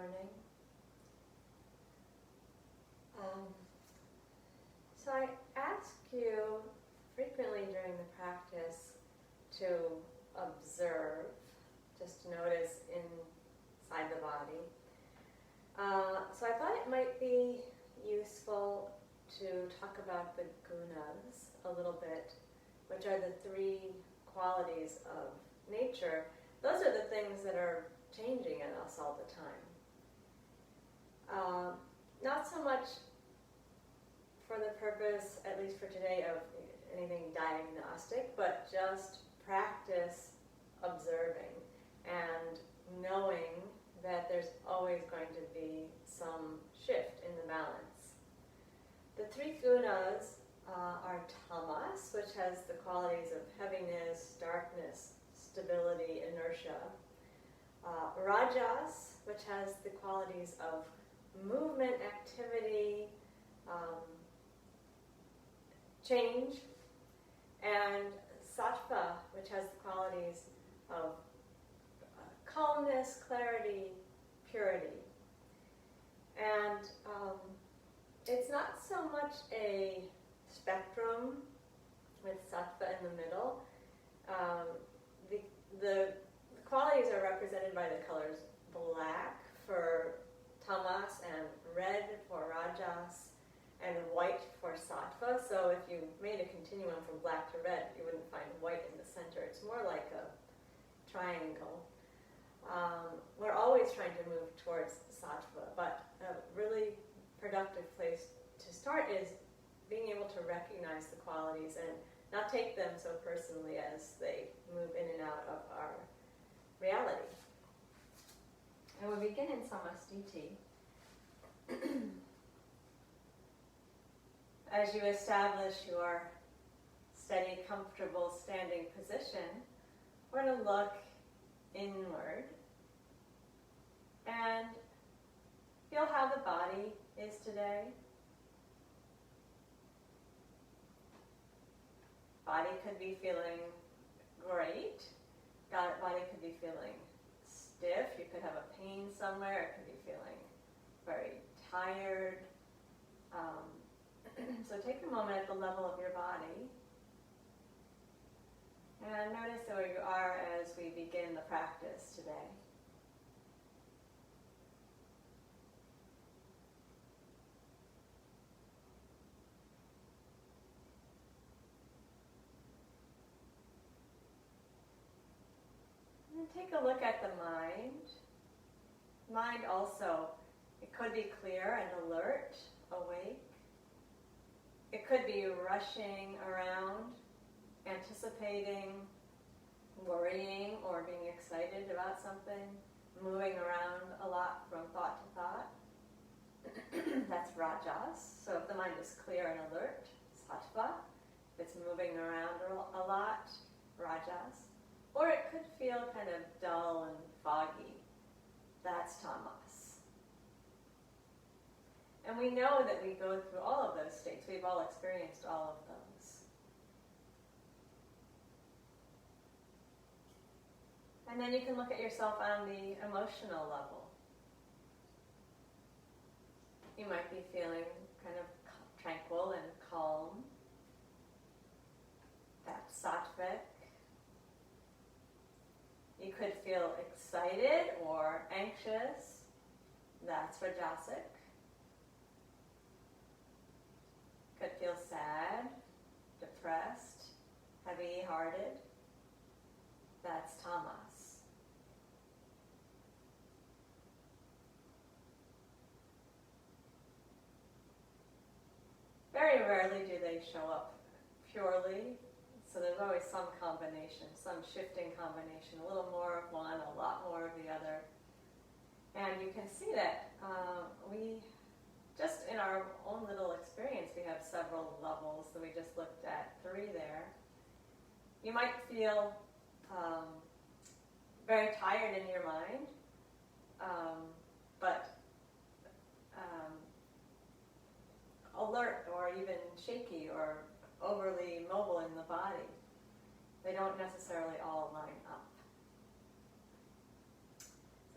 morning. So I ask you frequently during the practice to observe, just notice inside the body. So I thought it might be useful to talk about the gunas a little bit, which are the three qualities of nature. Those are the things that are changing in us all the time. Not so much for the purpose, at least for today, of anything diagnostic, but just practice observing and knowing that there's always going to be some shift in the balance. The three gunas are tamas, which has the qualities of heaviness, darkness, stability, inertia. Rajas, which has the qualities of movement, activity, change. And sattva, which has the qualities of calmness, clarity, purity. And it's not so much a spectrum with sattva in the middle. The qualities are represented by the colors black for tamas and red for rajas and white for sattva. So if you made a continuum from black to red, you wouldn't find white in the center. It's more like a triangle. We're always trying to move towards sattva, but a really productive place to start is being able to recognize the qualities and not take them so personally as they move in and out of our reality. And we begin in samastiti. As you establish your steady, comfortable standing position, we're going to look inward and feel how the body is today. Body could be feeling great. Body could be feeling stiff. You could have a pain somewhere. It could be feeling very tired. So take a moment at the level of your body and notice where you are as we begin the practice today. And take a look at the mind. Mind also, it could be clear and alert, awake. It could be rushing around, anticipating, worrying, or being excited about something, moving around a lot from thought to thought. That's rajas. So if the mind is clear and alert, sattva. If it's moving around a lot, rajas. Or it could feel kind of dull and foggy. That's tamas. And we know that we go through all of those states. We've all experienced all of those. And then you can look at yourself on the emotional level. You might be feeling kind of tranquil and calm. That's sattvic. You could feel excited or anxious. That's rajasic. Could feel sad, depressed, heavy-hearted. That's tamas. Very rarely do they show up purely, so there's always some combination, some shifting combination, a little more of one, a lot more of the other. And you can see that we, just in our own little experience, we have several levels, so we just looked at 3 there. You might feel very tired in your mind, but alert or even shaky or overly mobile in the body. They don't necessarily all line up.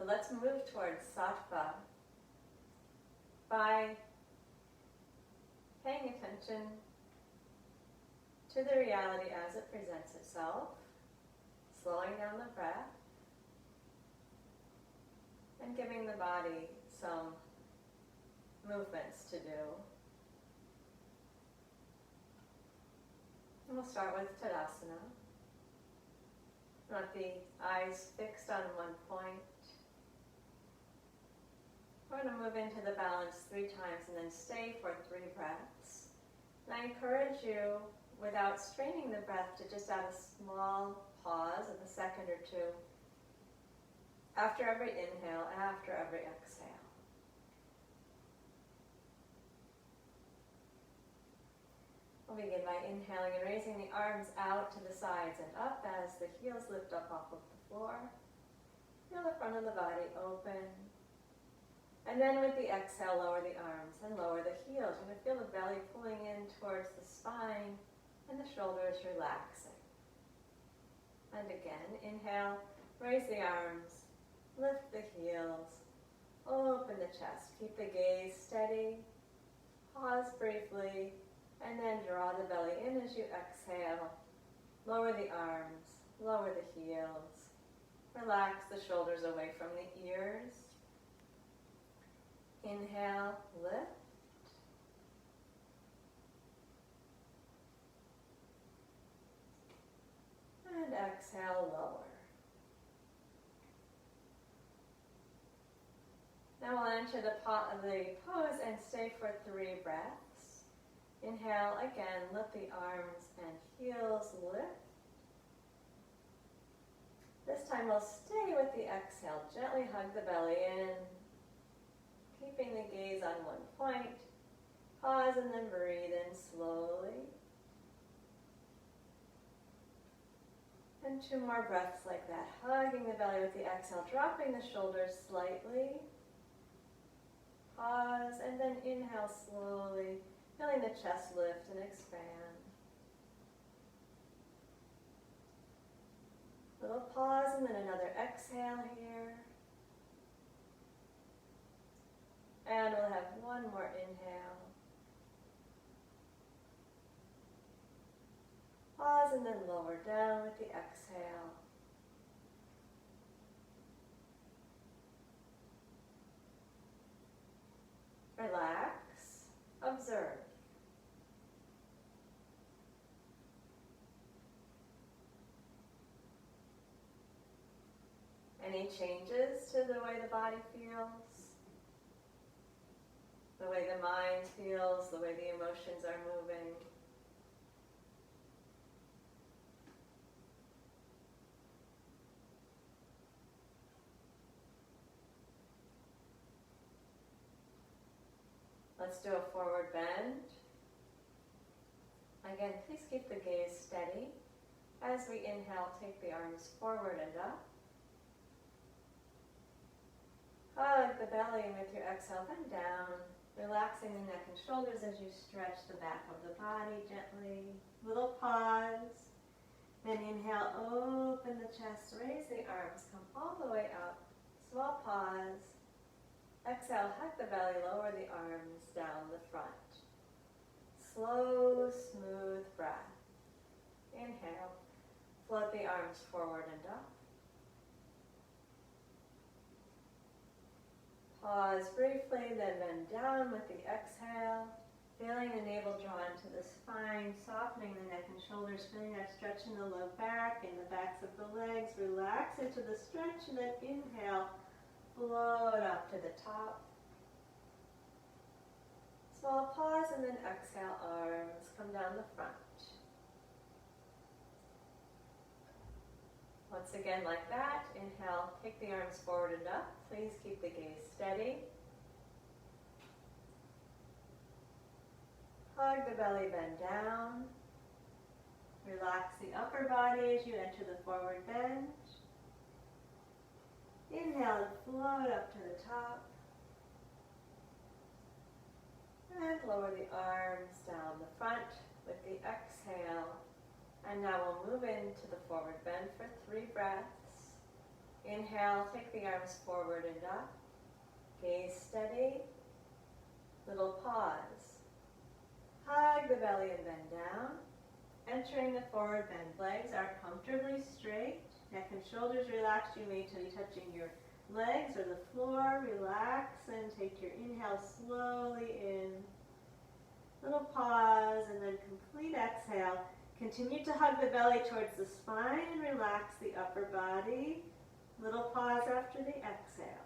So let's let's move towards sattva by paying attention to the reality as it presents itself, slowing down the breath, and giving the body some movements to do. And we'll start with Tadasana. Let the eyes fixed on one point. We're going to move into the balance 3 times and then stay for 3 breaths. And I encourage you, without straining the breath, to just add a small pause of a second or 2 after every inhale, after every exhale. We'll begin by inhaling and raising the arms out to the sides and up as the heels lift up off of the floor. Feel the front of the body open. And then with the exhale, lower the arms and lower the heels. You're going to feel the belly pulling in towards the spine and the shoulders relaxing. And again, inhale, raise the arms, lift the heels, open the chest. Keep the gaze steady. Pause briefly, and then draw the belly in as you exhale. Lower the arms, lower the heels. Relax the shoulders away from the ears. Inhale, lift. And exhale, lower. Now we'll enter the pose and stay for 3 breaths. Inhale again, lift the arms and heels lift. This time we'll stay with the exhale. Gently hug the belly in, keeping the gaze on one point. Pause and then breathe in slowly. And 2 more breaths like that, hugging the belly with the exhale, dropping the shoulders slightly. Pause and then inhale slowly, feeling the chest lift and expand. Little pause and then another exhale here. And we'll have 1 more inhale. Pause and then lower down with the exhale. Relax, observe. Any changes to the way the body feels? The way the mind feels, the way the emotions are moving? Let's do a forward bend. Again, please keep the gaze steady. As we inhale, take the arms forward and up. Hug the belly, and with your exhale, bend down, relaxing the neck and shoulders as you stretch the back of the body gently. Little pause. Then inhale, open the chest, raise the arms, come all the way up. Small pause. Exhale, hug the belly, lower the arms down the front. Slow, smooth breath. Inhale, float the arms forward and up. Pause briefly, then bend down with the exhale, feeling the navel drawn to the spine, softening the neck and shoulders, feeling that stretch in the low back and the backs of the legs. Relax into the stretch and then inhale, float up to the top. Small pause and then exhale, arms come down the front. Once again like that, inhale, take the arms forward and up. Please keep the gaze steady. Hug the belly, bend down. Relax the upper body as you enter the forward bend. Inhale, float up to the top. And lower the arms down the front with the exhale. And now we'll move into the forward bend for 3 breaths. Inhale, take the arms forward and up. Gaze steady. Little pause. Hug the belly and bend down. Entering the forward bend. Legs are comfortably straight. Neck and shoulders relaxed. You may be touching your legs or the floor. Relax and take your inhale slowly in. Little pause and then complete exhale. Continue to hug the belly towards the spine and relax the upper body. Little pause after the exhale.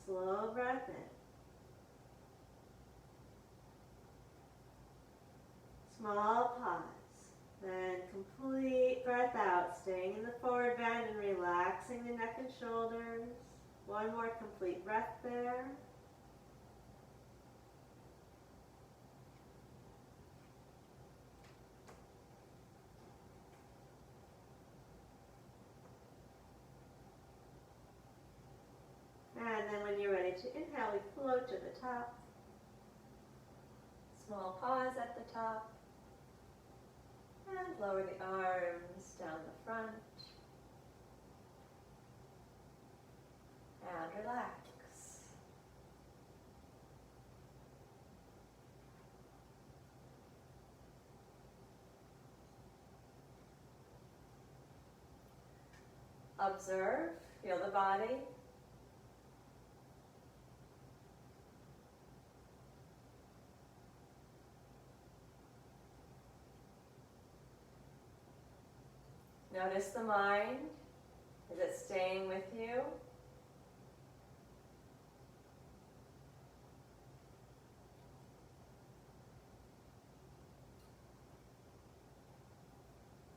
Slow breath in. Small pause. Then complete breath out, staying in the forward bend and relaxing the neck and shoulders. One more complete breath there. And then when you're ready to inhale, we float to the top. Small pause at the top. And lower the arms down the front. And relax. Observe, feel the body. Notice the mind. Is it staying with you?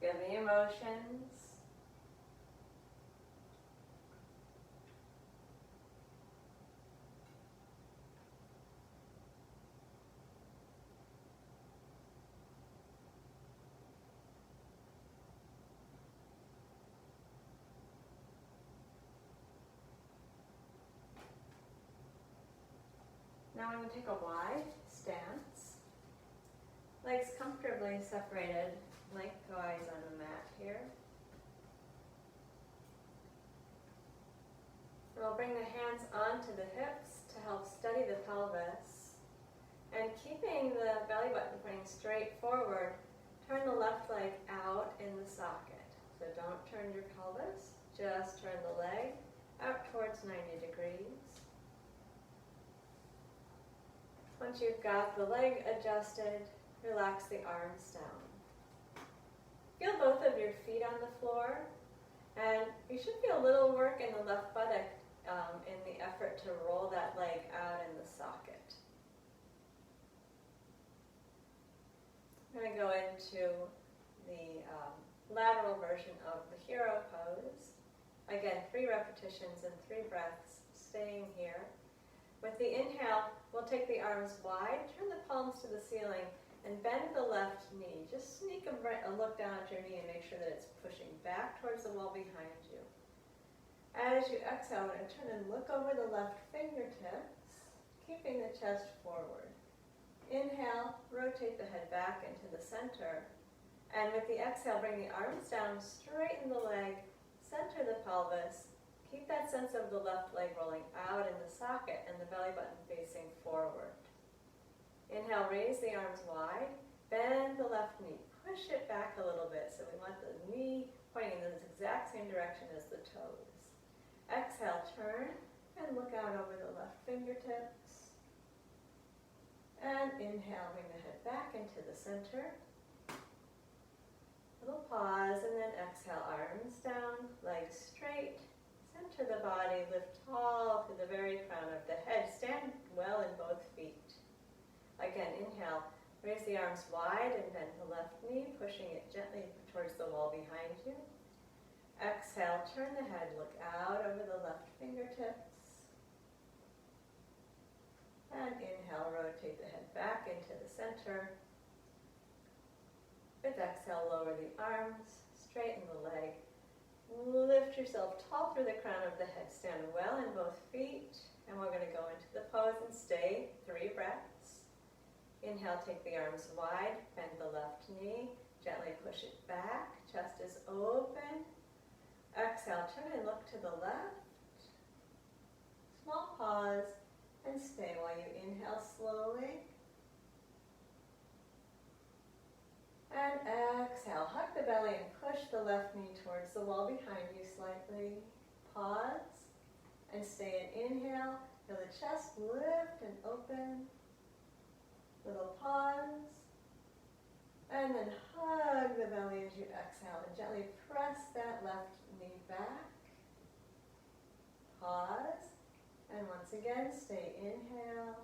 Feel the emotions. Now I'm going to take a wide stance. Legs comfortably separated, lengthwise on the mat here. We'll bring the hands onto the hips to help steady the pelvis. And keeping the belly button pointing straight forward, turn the left leg out in the socket. So don't turn your pelvis, just turn the leg out towards 90 degrees. Once you've got the leg adjusted, relax the arms down. Feel both of your feet on the floor, and you should feel a little work in the left buttock in the effort to roll that leg out in the socket. I'm going to go into the lateral version of the hero pose. Again, 3 repetitions and 3 breaths, staying here. With the inhale, we'll take the arms wide, turn the palms to the ceiling, and bend the left knee. Just sneak a look down at your knee and make sure that it's pushing back towards the wall behind you. As you exhale, and turn and look over the left fingertips, keeping the chest forward. Inhale, rotate the head back into the center. And with the exhale, bring the arms down, straighten the leg, center the pelvis. Keep that sense of the left leg rolling out in the socket and the belly button facing forward. Inhale, raise the arms wide, bend the left knee, push it back a little bit. So we want the knee pointing in the exact same direction as the toes. Exhale, turn and look out over the left fingertips. And inhale, bring the head back into the center. Little pause and then exhale, arms down, legs straight. Center the body, lift tall to the very crown of the head. Stand well in both feet. Again, inhale, raise the arms wide and bend the left knee, pushing it gently towards the wall behind you. Exhale, turn the head, look out over the left fingertips. And inhale, rotate the head back into the center. With exhale, lower the arms, straighten the leg. Lift yourself tall through the crown of the head. Stand well in both feet. And we're going to go into the pose and stay 3 breaths. Inhale, take the arms wide, bend the left knee, gently push it back. Chest is open. Exhale, turn and look to the left. Small pause and stay while you inhale slowly. And exhale, hug the belly and push the left knee towards the wall behind you slightly. Pause and stay in inhale. Feel the chest lift and open. Little pause. And then hug the belly as you exhale and gently press that left knee back. Pause. And once again, stay inhale.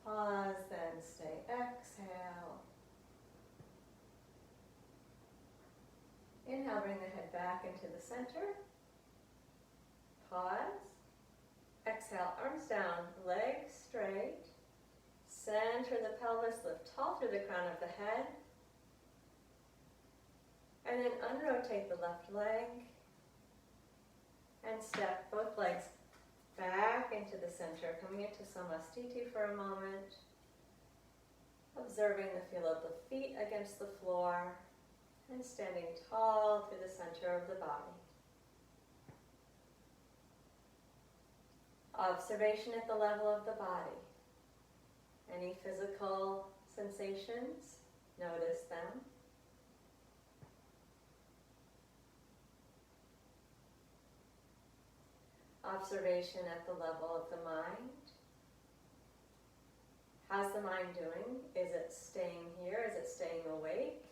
Pause, then stay exhale. Inhale, bring the head back into the center. Pause. Exhale, arms down, legs straight. Center the pelvis, lift tall through the crown of the head. And then unrotate the left leg. And step both legs back into the center, coming into Samastiti for a moment. Observing the feel of the feet against the floor. And standing tall through the center of the body. Observation at the level of the body. Any physical sensations, notice them. Observation at the level of the mind. How's the mind doing? Is it staying here? Is it staying awake?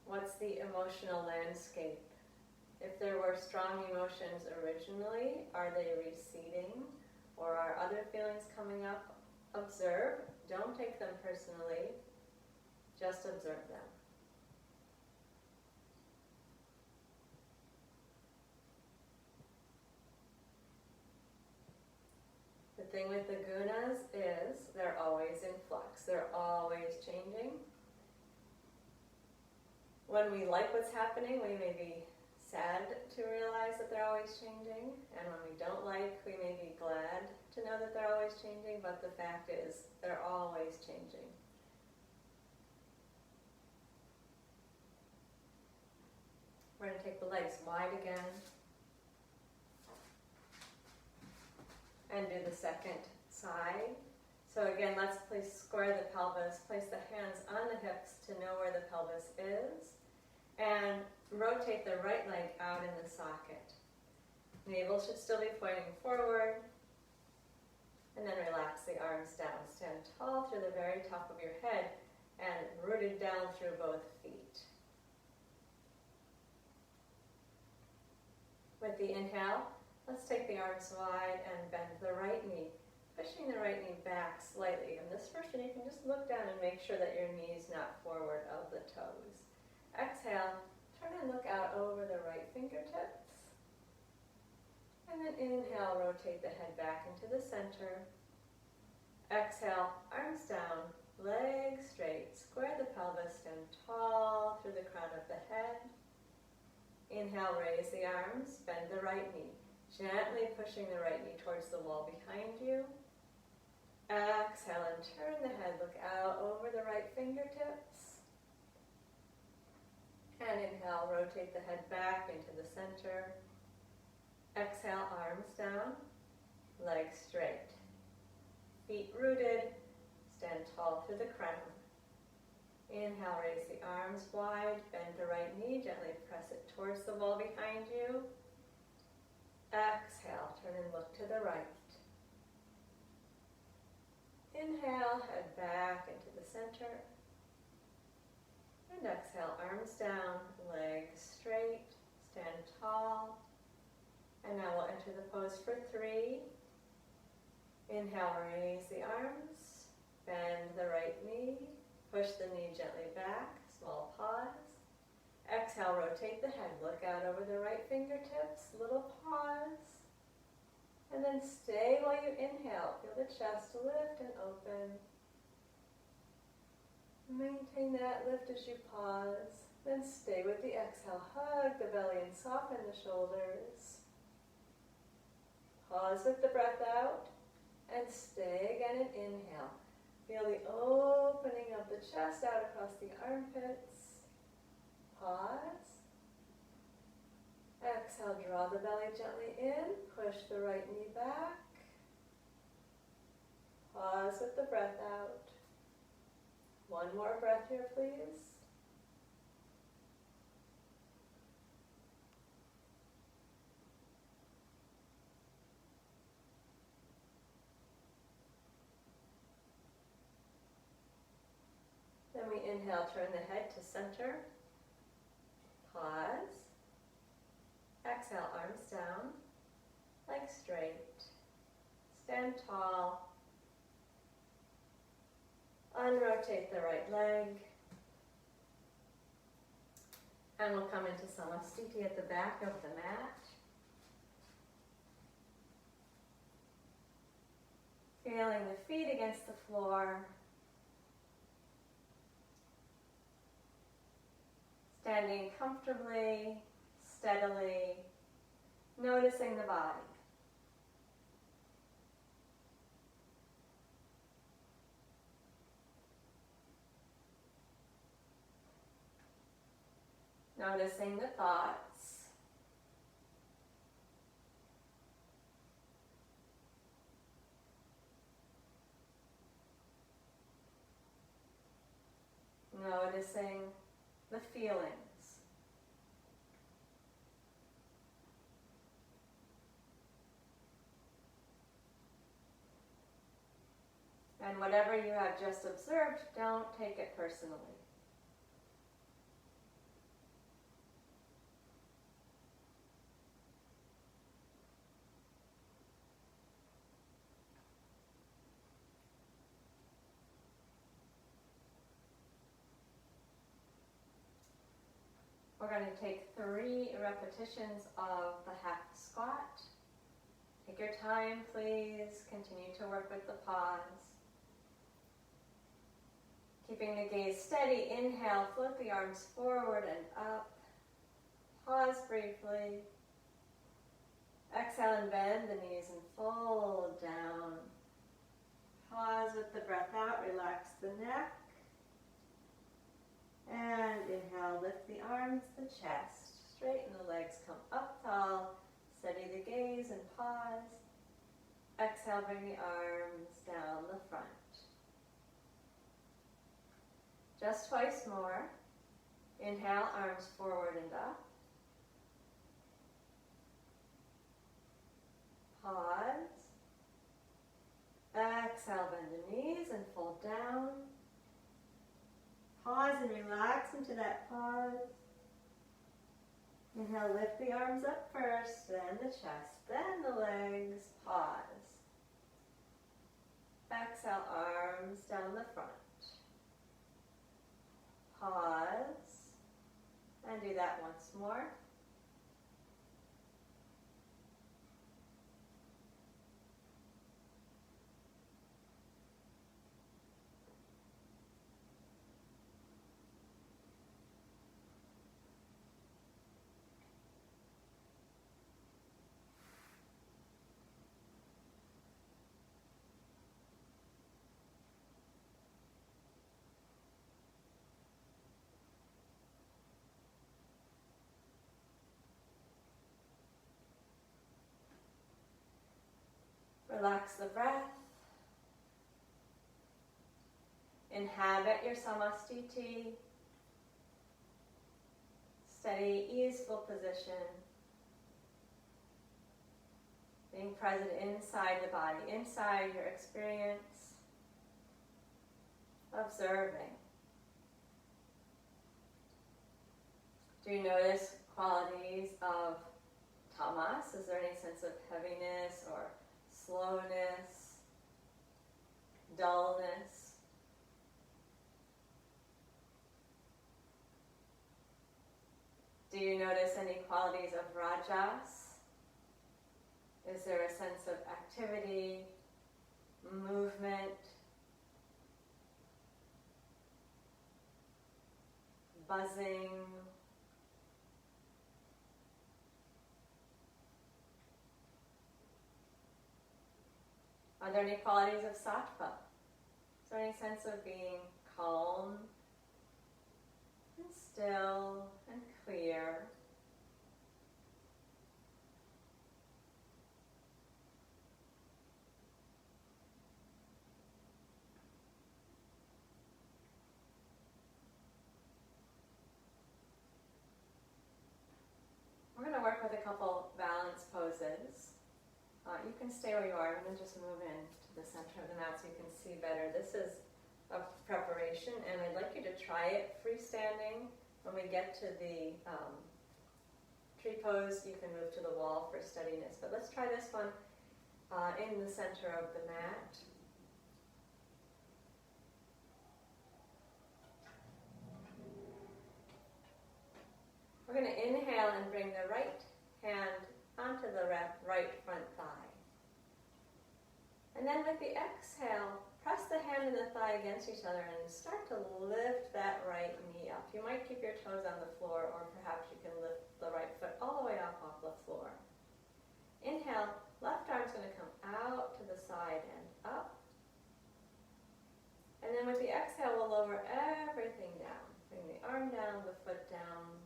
What's the emotional landscape? If there were strong emotions originally, are they receding? Or are other feelings coming up? Observe. Don't take them personally. Just observe them. The thing with the gunas is they're always in flux. They're always changing. When we like what's happening, we may be sad to realize that they're always changing. And when we don't like, we may be glad to know that they're always changing. But the fact is, they're always changing. We're going to take the legs wide again. And do the second side. So again, let's square the pelvis. Place the hands on the hips to know where the pelvis is. And rotate the right leg out in the socket. Navel should still be pointing forward. And then relax the arms down. Stand tall through the very top of your head and rooted down through both feet. With the inhale, let's take the arms wide and bend the right knee, pushing the right knee back slightly. And this version, you can just look down and make sure that your knee is not forward of the toes. Exhale, turn and look out over the right fingertips. And then inhale, rotate the head back into the center. Exhale, arms down, legs straight, square the pelvis, stand tall through the crown of the head. Inhale, raise the arms, bend the right knee, gently pushing the right knee towards the wall behind you. Exhale and turn the head, look out over the right fingertips. And inhale, rotate the head back into the center. Exhale, arms down, legs straight. Feet rooted, stand tall through the crown. Inhale, raise the arms wide, bend the right knee, gently press it towards the wall behind you. Exhale, turn and look to the right. Inhale, head back into the center. And exhale, arms down, legs straight, stand tall. And now we'll enter the pose for 3. Inhale, raise the arms, bend the right knee, push the knee gently back, small pause. Exhale, rotate the head, look out over the right fingertips, little pause. And then stay while you inhale, feel the chest lift and open. Maintain that lift as you pause. Then stay with the exhale. Hug the belly and soften the shoulders. Pause with the breath out and stay again and inhale. Feel the opening of the chest out across the armpits. Pause. Exhale, draw the belly gently in. Push the right knee back. Pause with the breath out. One more breath here, please. Then we inhale, turn the head to center. Pause. Exhale, arms down, legs straight. Stand tall. Unrotate the right leg. And we'll come into Samastiti at the back of the mat. Feeling the feet against the floor. Standing comfortably, steadily, noticing the body. Noticing the thoughts. Noticing the feelings. And whatever you have just observed, don't take it personally. We're going to take 3 repetitions of the half squat. Take your time, please. Continue to work with the pause. Keeping the gaze steady, inhale, float the arms forward and up. Pause briefly. Exhale and bend the knees and fold down. Pause with the breath out, relax the neck. And inhale, lift the arms, the chest. Straighten the legs, come up tall. Steady the gaze and pause. Exhale, bring the arms down the front. Just twice more. Inhale, arms forward and up. Pause. Exhale, bend the knees and fold down. Pause and relax into that pause. Inhale, lift the arms up first, then the chest, then the legs. Pause. Exhale, arms down the front. Pause. And do that once more. Relax the breath. Inhabit your samastiti. Steady, easeful position. Being present inside the body, inside your experience. Observing. Do you notice qualities of tamas? Is there any sense of heaviness or slowness, dullness? Do you notice any qualities of rajas? Is there a sense of activity, movement, buzzing? Are there any qualities of sattva? Is there any sense of being calm and still and clear? We're going to work with a couple balance poses. You can stay where you are. I'm going to just move in to the center of the mat so you can see better. This is a preparation, and I'd like you to try it freestanding. When we get to the tree pose, you can move to the wall for steadiness. But let's try this one in the center of the mat. We're going to inhale and bring the right hand onto the right front thigh. And then with the exhale, press the hand and the thigh against each other and start to lift that right knee up. You might keep your toes on the floor, or perhaps you can lift the right foot all the way up off the floor. Inhale, left arm's going to come out to the side and up. And then with the exhale, we'll lower everything down. Bring the arm down, the foot down.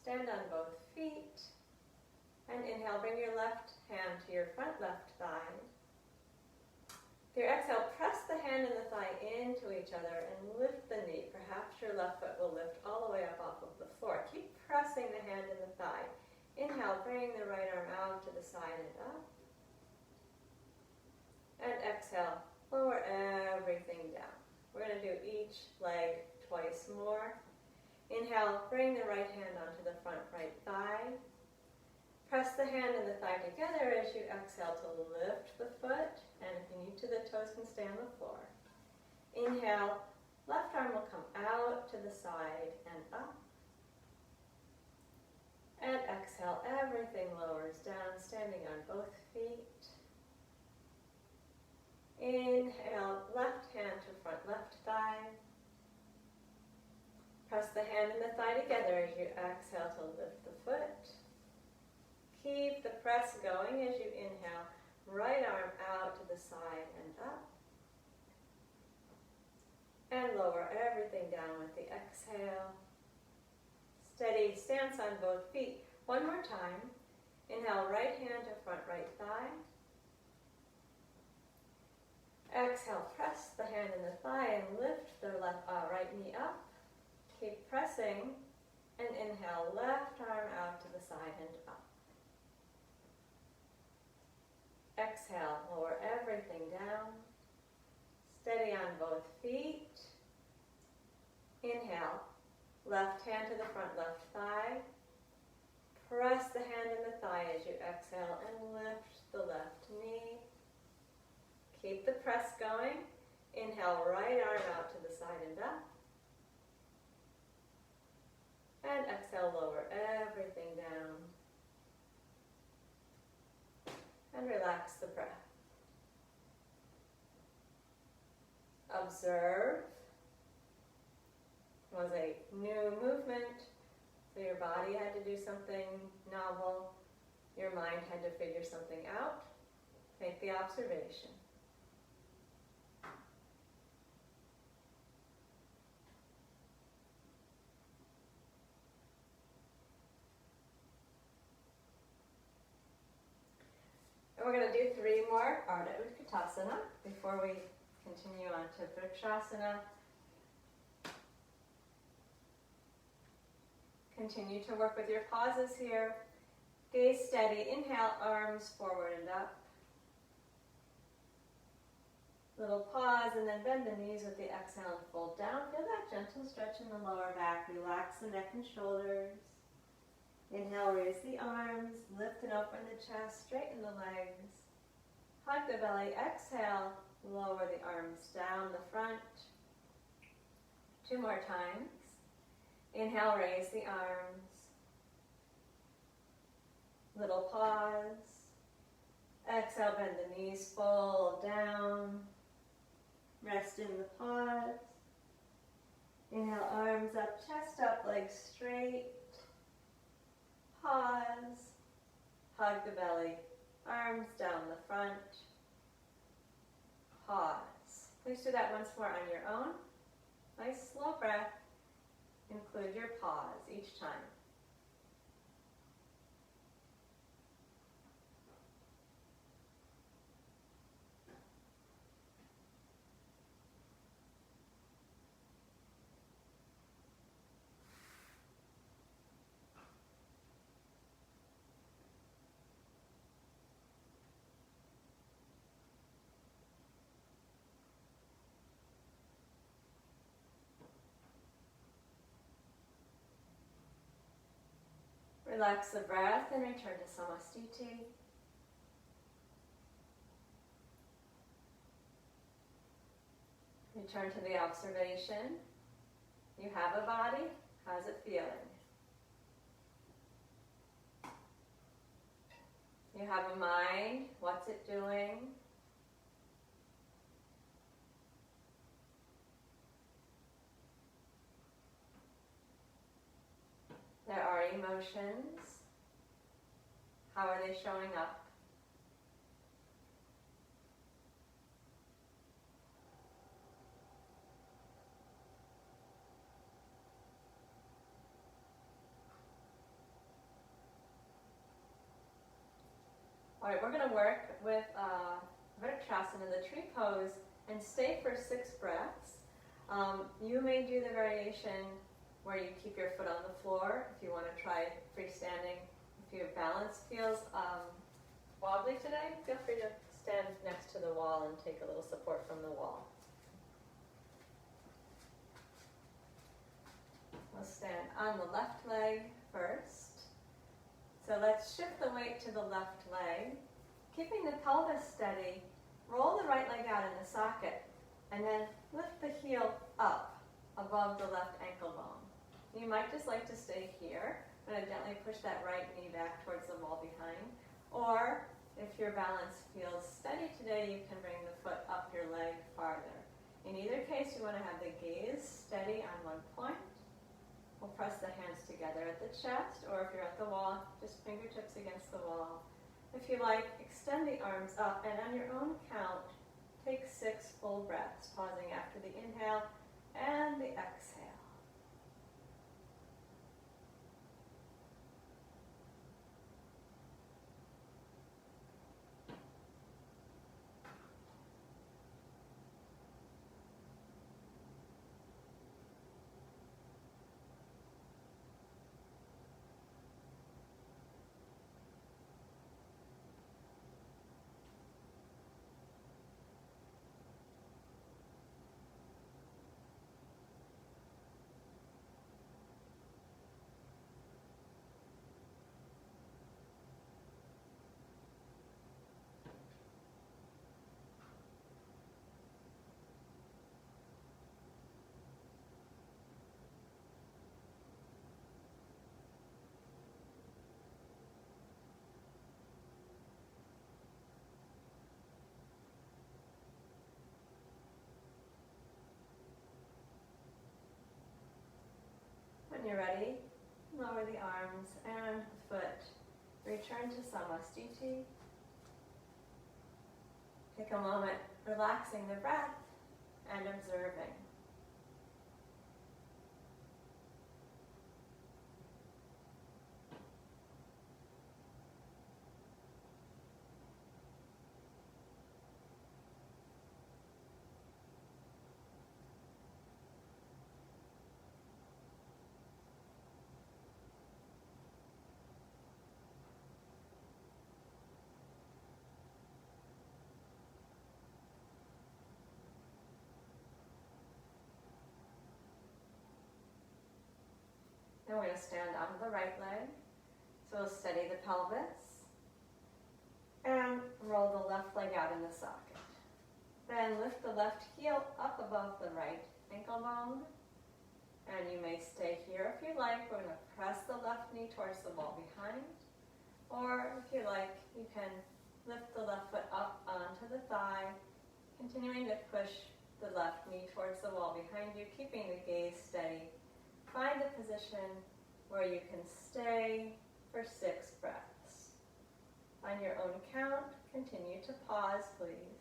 Stand on both feet. And inhale, bring your left hand to your front left thigh. With your exhale, press the hand and the thigh into each other and lift the knee. Perhaps your left foot will lift all the way up off of the floor. Keep pressing the hand and the thigh. Inhale, bring the right arm out to the side and up. And exhale, lower everything down. We're going to do each leg twice more. Inhale, bring the right hand onto the front right thigh. Press the hand and the thigh together as you exhale to lift the foot. And if you need to, the toes can stay on the floor. Inhale, left arm will come out to the side and up. And exhale, everything lowers down, standing on both feet. Inhale, left hand to front left thigh. Press the hand and the thigh together as you exhale to lift the foot. Keep the press going as you inhale. Right arm out to the side and up. And lower everything down with the exhale. Steady stance on both feet. One more time. Inhale, right hand to front right thigh. Exhale, press the hand and the thigh and lift the right knee up. Keep pressing. And inhale, left arm out to the side and up. Exhale, lower everything down. Steady on both feet. Inhale, left hand to the front left thigh. Press the hand and the thigh as you exhale and lift the left knee. Keep the press going. Inhale, right arm out to the side and up. And exhale, lower everything down. And relax the breath. Observe. It was a new movement, so your body had to do something novel. Your mind had to figure something out. Make the observation. And we're going to do 3 more Ardha Utkatasana before we continue on to Vrikshasana. Continue to work with your pauses here. Gaze steady. Inhale, arms forward and up. Little pause and then bend the knees with the exhale and fold down. Feel that gentle stretch in the lower back. Relax the neck and shoulders. Inhale, raise the arms, lift and open the chest, straighten the legs. Hug the belly. Exhale, lower the arms down the front. 2 more times. Inhale, raise the arms. Little pause. Exhale, bend the knees, fold down. Rest in the pause. Inhale, arms up, chest up, legs straight. Pause. Hug the belly. Arms down the front. pause. Please do that once more on your own. Nice slow breath. Include your pause each time. Relax the breath and return to samastiti. Return to the observation. You have a body. How's it feeling? You have a mind. What's it doing? There are emotions. How are they showing up? All right, we're going to work with Vrikshasana, the tree pose, and stay for 6 breaths. You may do the variation where you keep your foot on the floor if you want to try freestanding. If your balance feels wobbly today, feel free to stand next to the wall and take a little support from the wall. We'll stand on the left leg first. So let's shift the weight to the left leg. Keeping the pelvis steady, roll the right leg out in the socket, and then lift the heel up above the left ankle bone. You might just like to stay here. I'm going to gently push that right knee back towards the wall behind. Or if your balance feels steady today, you can bring the foot up your leg farther. In either case, you want to have the gaze steady on one point. We'll press the hands together at the chest, or if you're at the wall, just fingertips against the wall. If you like, extend the arms up, and on your own count, take 6 full breaths, pausing after the inhale and the exhale. When you're ready, lower the arms and the foot. Return to samastiti. Take a moment relaxing the breath and observing. Now we're going to stand on the right leg. So we'll steady the pelvis and roll the left leg out in the socket. Then lift the left heel up above the right ankle bone. And you may stay here if you like. We're going to press the left knee towards the wall behind. Or if you like, you can lift the left foot up onto the thigh, continuing to push the left knee towards the wall behind you, keeping the gaze steady. Find a position where you can stay for 6 breaths. On your own count, continue to pause, please.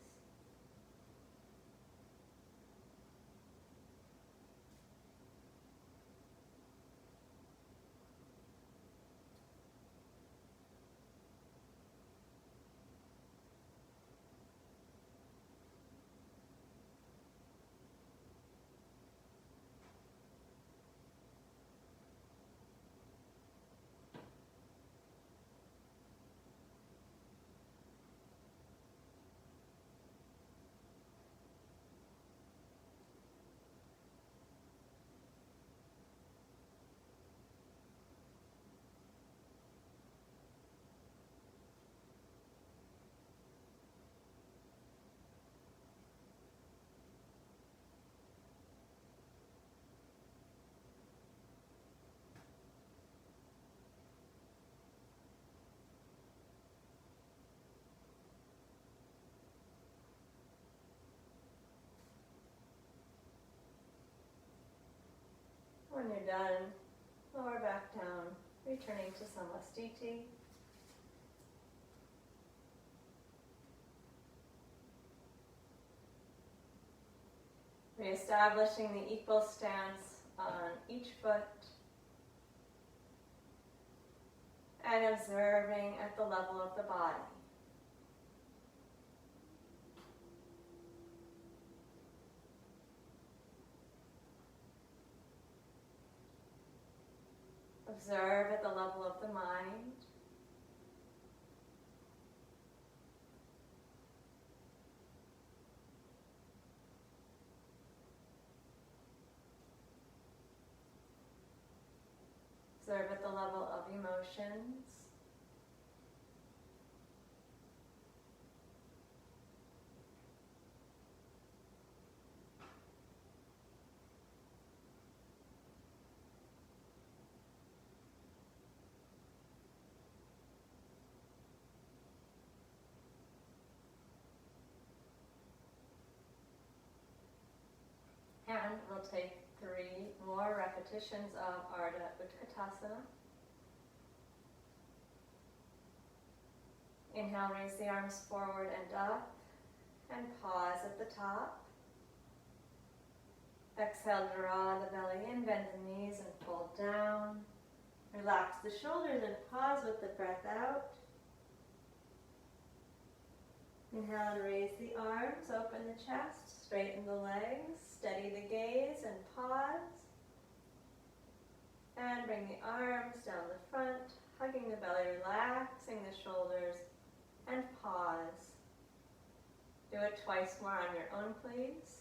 When you're done, lower back down, returning to Samastiti. Reestablishing the equal stance on each foot and observing at the level of the body. Observe at the level of the mind. Observe at the level of emotions. And we'll take 3 more repetitions of Ardha Utkatasana. Inhale, raise the arms forward and up, and pause at the top. Exhale, draw the belly in, bend the knees and fold down. Relax the shoulders and pause with the breath out. Inhale and raise the arms, open the chest, straighten the legs, steady the gaze and pause. And bring the arms down the front, hugging the belly, relaxing the shoulders, and pause. Do it twice more on your own, please.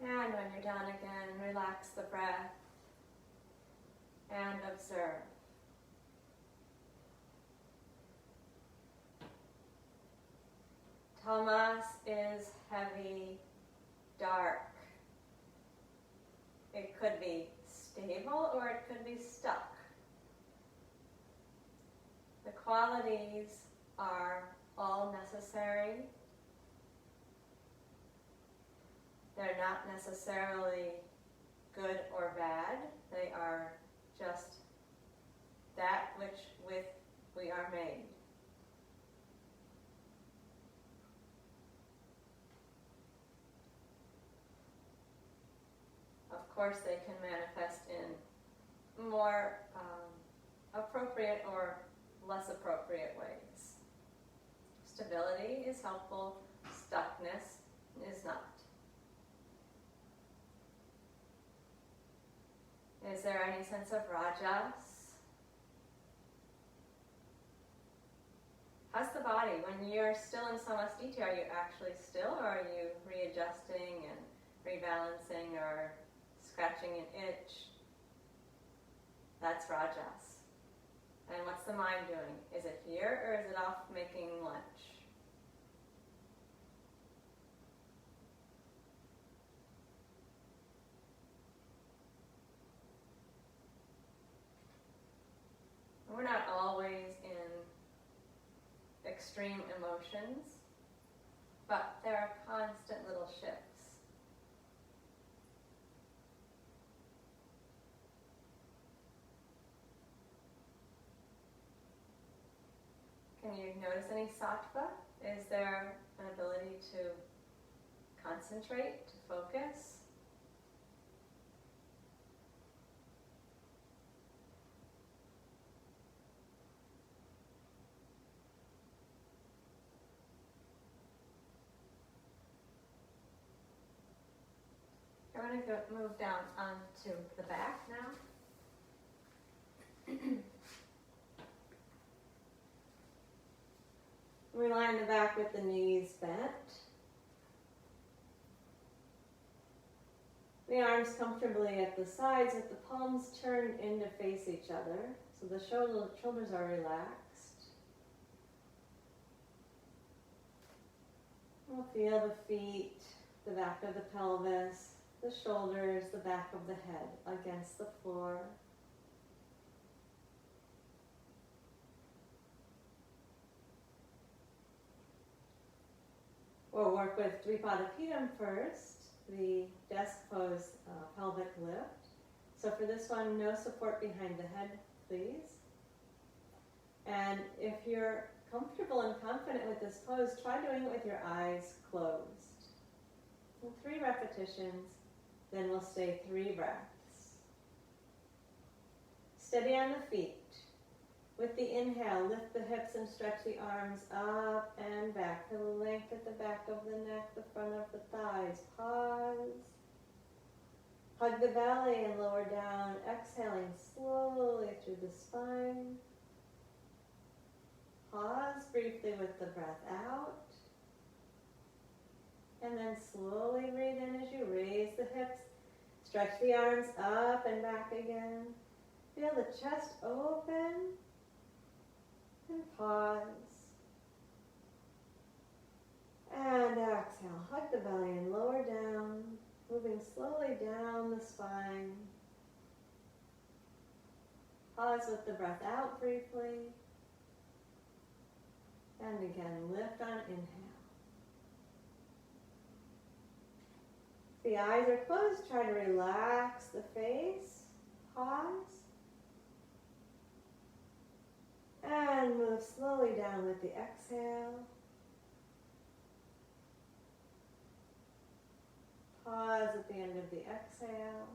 And when you're done again, relax the breath and observe. Tamas is heavy, dark. It could be stable or it could be stuck. The qualities are all necessary. They're not necessarily good or bad. They are just that which with we are made. Of course, they can manifest in more appropriate or less appropriate ways. Stability is helpful, stuckness is not. Is there any sense of rajas? How's the body? When you're still in samastiti, are you actually still, or are you readjusting and rebalancing or scratching an itch? That's rajas. And what's the mind doing? Is it here or is it off making lunch? We're not always in extreme emotions, but there are constant little shifts. Can you notice any sattva? Is there an ability to concentrate, to focus? I'm going to move down onto the back now. We lie on the back with the knees bent. The arms comfortably at the sides with the palms turned in to face each other, so the shoulders are relaxed. We'll feel the feet, the back of the pelvis, the shoulders, the back of the head against the floor. We'll work with Tripadapidam first, the desk pose pelvic lift. So for this one, no support behind the head, please. And if you're comfortable and confident with this pose, try doing it with your eyes closed. And 3 repetitions, then we'll stay 3 breaths. Steady on the feet. With the inhale, lift the hips and stretch the arms up and back. Feel the length at the back of the neck, the front of the thighs. Pause. Hug the belly and lower down, exhaling slowly through the spine. Pause briefly with the breath out. And then slowly breathe in as you raise the hips. Stretch the arms up and back again. Feel the chest open. And pause. And exhale. Hug the belly and lower down. Moving slowly down the spine. Pause with the breath out briefly. And again, lift on inhale. If the eyes are closed, try to relax the face. Pause. And move slowly down with the exhale. Pause at the end of the exhale.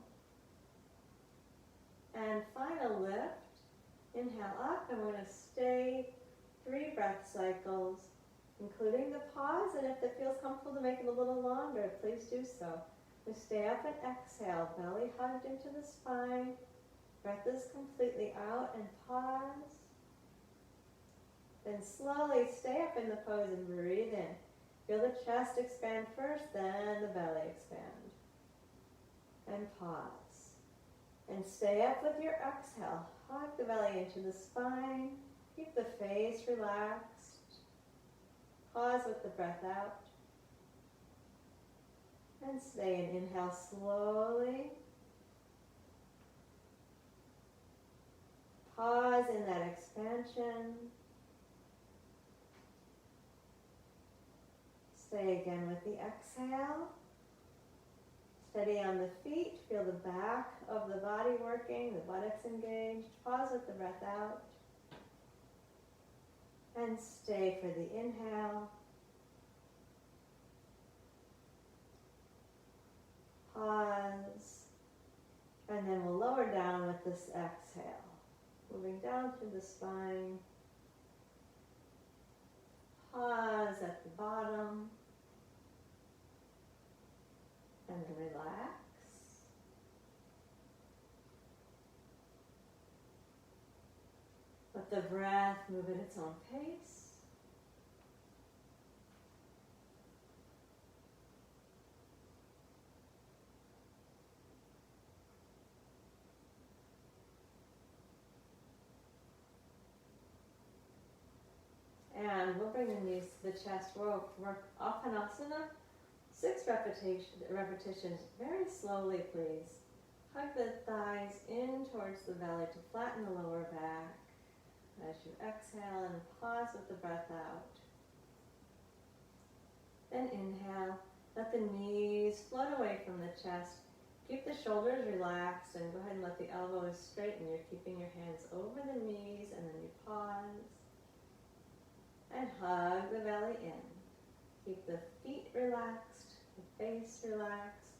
And final lift. Inhale up, and we're going to stay 3 breath cycles, including the pause. And if it feels comfortable to make it a little longer, please do so. We stay up and exhale, belly hugged into the spine. Breath is completely out and pause. Then slowly stay up in the pose and breathe in. Feel the chest expand first, then the belly expand. And pause. And stay up with your exhale. Hug the belly into the spine. Keep the face relaxed. Pause with the breath out. And stay and inhale slowly. Pause in that expansion. Stay again with the exhale. Steady on the feet. Feel the back of the body working, the buttocks engaged. Pause with the breath out. And stay for the inhale. Pause. And then we'll lower down with this exhale. Moving down through the spine. Pause at the bottom. And then relax. Let the breath move at its own pace. And we'll bring the knees to the chest. We'll work Apanasana. 6 repetitions, very slowly, please. Hug the thighs in towards the belly to flatten the lower back. As you exhale and pause with the breath out. Then inhale, let the knees float away from the chest. Keep the shoulders relaxed and go ahead and let the elbows straighten. You're keeping your hands over the knees and then you pause. And hug the belly in. Keep the feet relaxed, the face relaxed.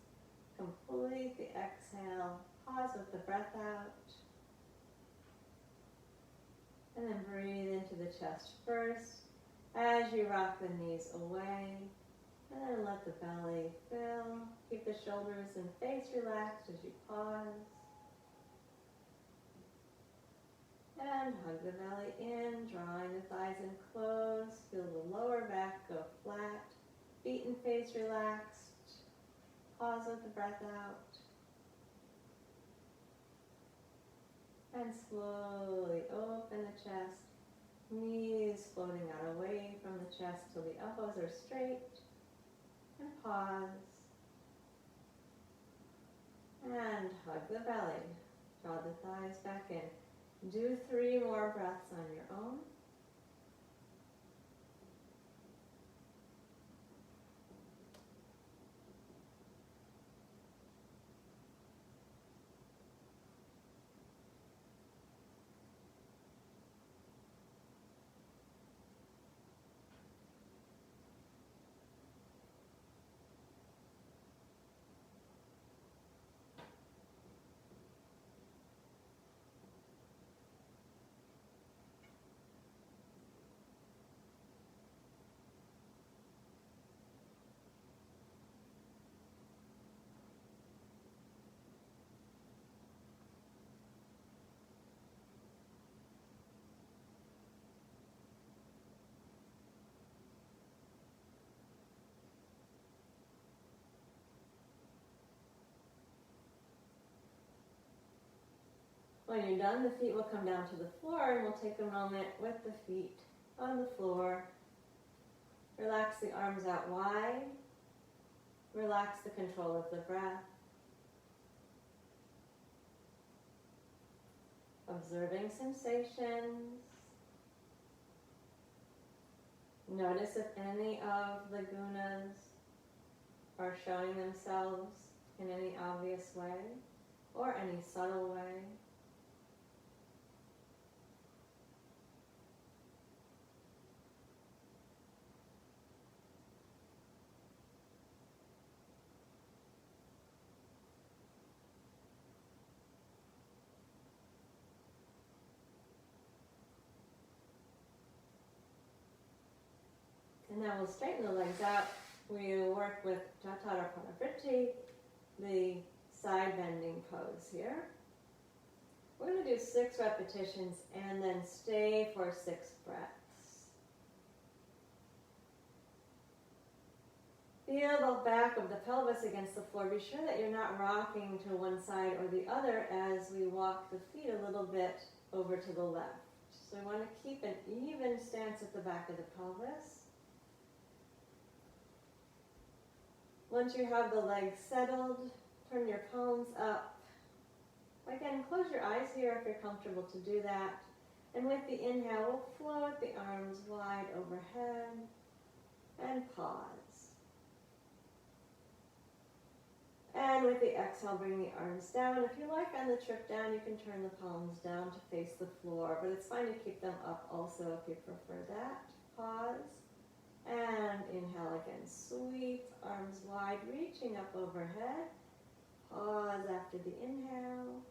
Complete the exhale. Pause with the breath out. And then breathe into the chest first as you rock the knees away. And then let the belly fill. Keep the shoulders and face relaxed as you pause. And hug the belly in, drawing the thighs in close. Feel the lower back go flat. Feet and face relaxed. Pause with the breath out. And slowly open the chest. Knees floating out away from the chest till the elbows are straight. And pause. And hug the belly. Draw the thighs back in. Do 3 more breaths on your own. When you're done, the feet will come down to the floor and we'll take a moment with the feet on the floor. Relax the arms out wide. Relax the control of the breath. Observing sensations. Notice if any of the gunas are showing themselves in any obvious way or any subtle way. And now we'll straighten the legs out. We work with Jatara Pranavritti, the side bending pose here. We're going to do 6 repetitions and then stay for 6 breaths. Feel the back of the pelvis against the floor. Be sure that you're not rocking to one side or the other as we walk the feet a little bit over to the left. So we want to keep an even stance at the back of the pelvis. Once you have the legs settled, turn your palms up. Again, close your eyes here if you're comfortable to do that. And with the inhale, we'll float the arms wide overhead and pause. And with the exhale, bring the arms down. If you like on the trip down, you can turn the palms down to face the floor, but it's fine to keep them up also if you prefer that. Pause. And inhale again, sweep, arms wide, reaching up overhead. Pause after the inhale.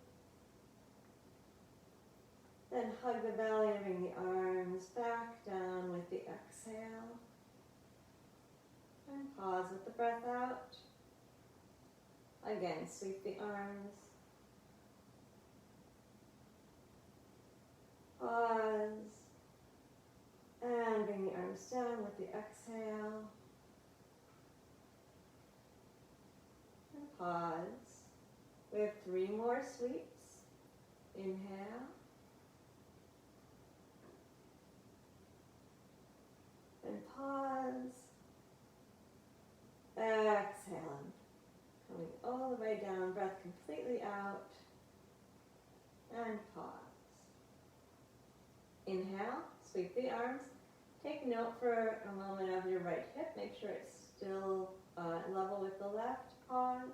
Then hug the belly and bring the arms back down with the exhale. And pause with the breath out. Again, sweep the arms. Pause. And bring the arms down with the exhale. And pause. We have 3 more sweeps. Inhale. And pause. Exhale. Coming all the way down, breath completely out. And pause. Inhale, sweep the arms. Take note for a moment of your right hip. Make sure it's still level with the left. Pause.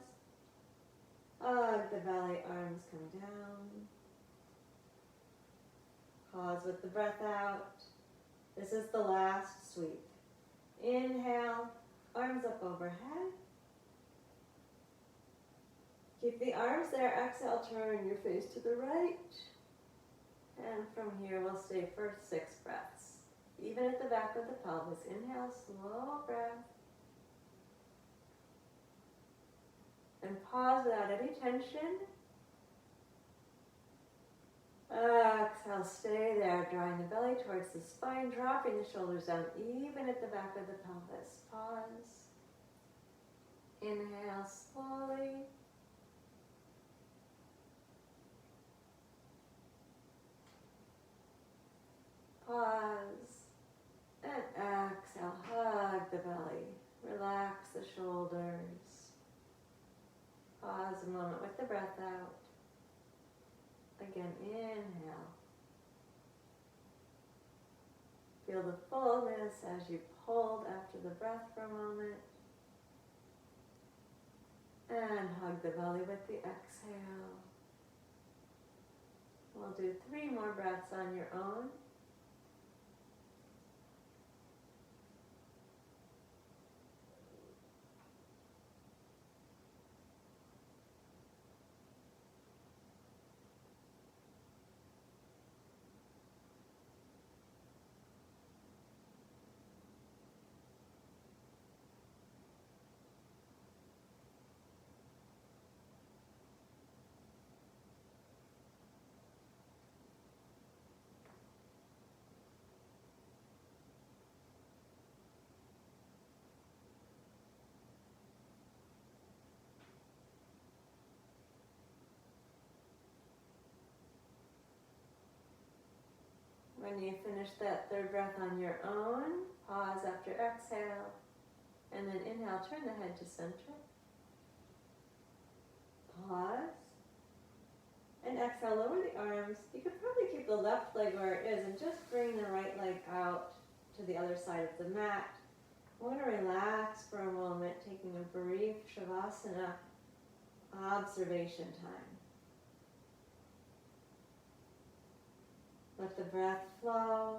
Hug the belly, arms come down. Pause with the breath out. This is the last sweep. Inhale, arms up overhead. Keep the arms there. Exhale, turn your face to the right. And from here, we'll stay for 6 breaths. Even at the back of the pelvis. Inhale, slow breath. And pause without any tension. Exhale, stay there, drawing the belly towards the spine, dropping the shoulders down, even at the back of the pelvis. Pause. Inhale slowly. Pause. And exhale, hug the belly. Relax the shoulders. Pause a moment with the breath out. Again, inhale. Feel the fullness as you hold after the breath for a moment. And hug the belly with the exhale. We'll do 3 more breaths on your own. When you finish that 3rd breath on your own, pause after exhale, and then inhale, turn the head to center. Pause, and exhale, lower the arms. You could probably keep the left leg where it is and just bring the right leg out to the other side of the mat. I want to relax for a moment, taking a brief Shavasana observation time. Let the breath flow.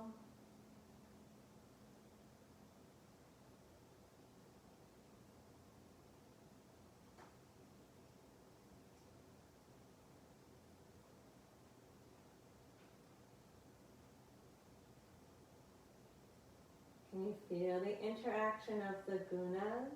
Can you feel the interaction of the gunas?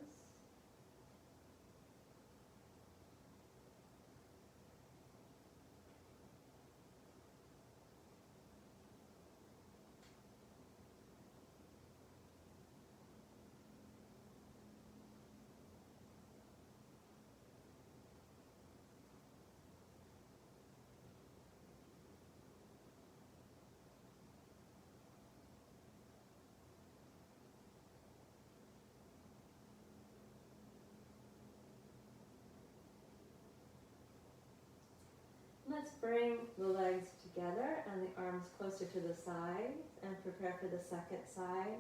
Let's bring the legs together and the arms closer to the sides and prepare for the 2nd side.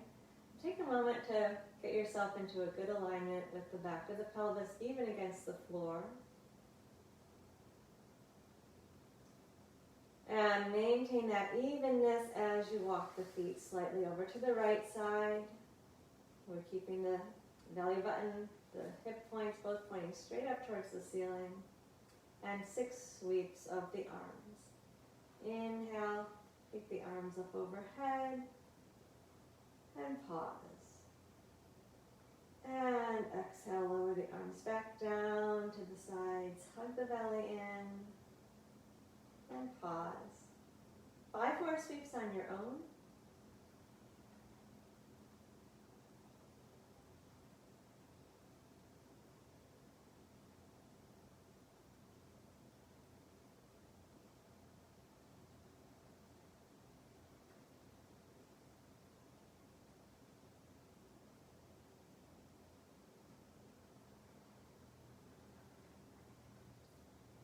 Take a moment to get yourself into a good alignment with the back of the pelvis, even against the floor. And maintain that evenness as you walk the feet slightly over to the right side. We're keeping the belly button, the hip points, both pointing straight up towards the ceiling. And 6 sweeps of the arms. Inhale, keep the arms up overhead, and pause. And exhale, lower the arms back down to the sides, hug the belly in, and pause. 5 more sweeps on your own.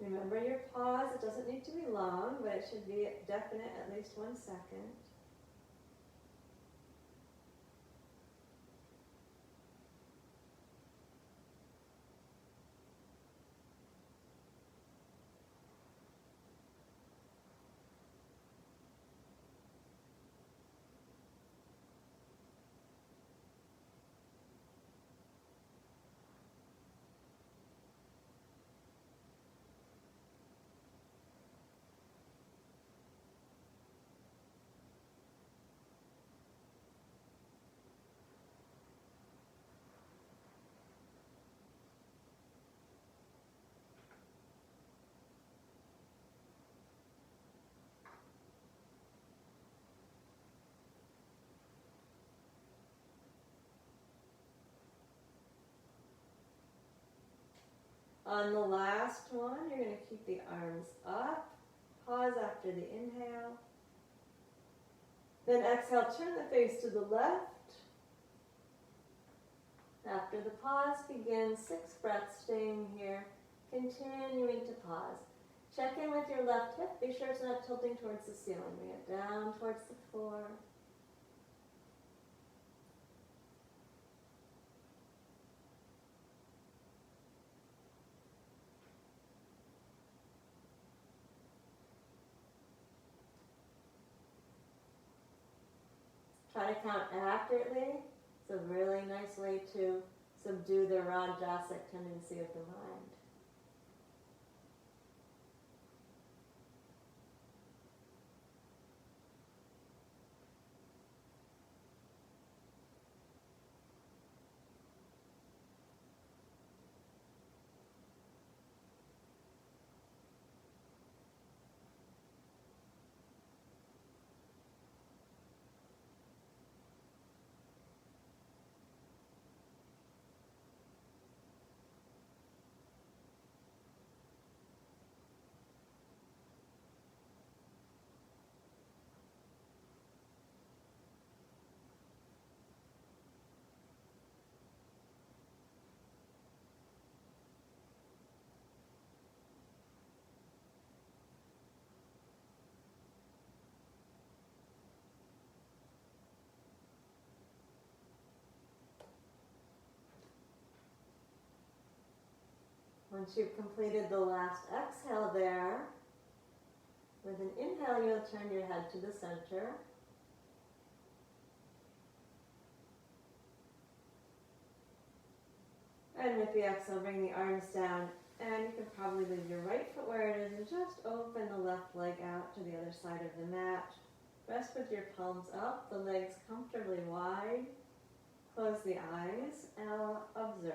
Remember your pause, it doesn't need to be long, but it should be definite, at least 1 second. On the last one, you're going to keep the arms up. Pause after the inhale. Then exhale, turn the face to the left. After the pause, begin 6 breaths staying here, continuing to pause. Check in with your left hip. Be sure it's not tilting towards the ceiling. Bring it down towards the floor. Try to count accurately. It's a really nice way to subdue the rajasic tendency of the mind. Once you've completed the last exhale there, with an inhale, you'll turn your head to the center. And with the exhale, bring the arms down. And you can probably leave your right foot where it is and just open the left leg out to the other side of the mat. Rest with your palms up, the legs comfortably wide. Close the eyes and observe.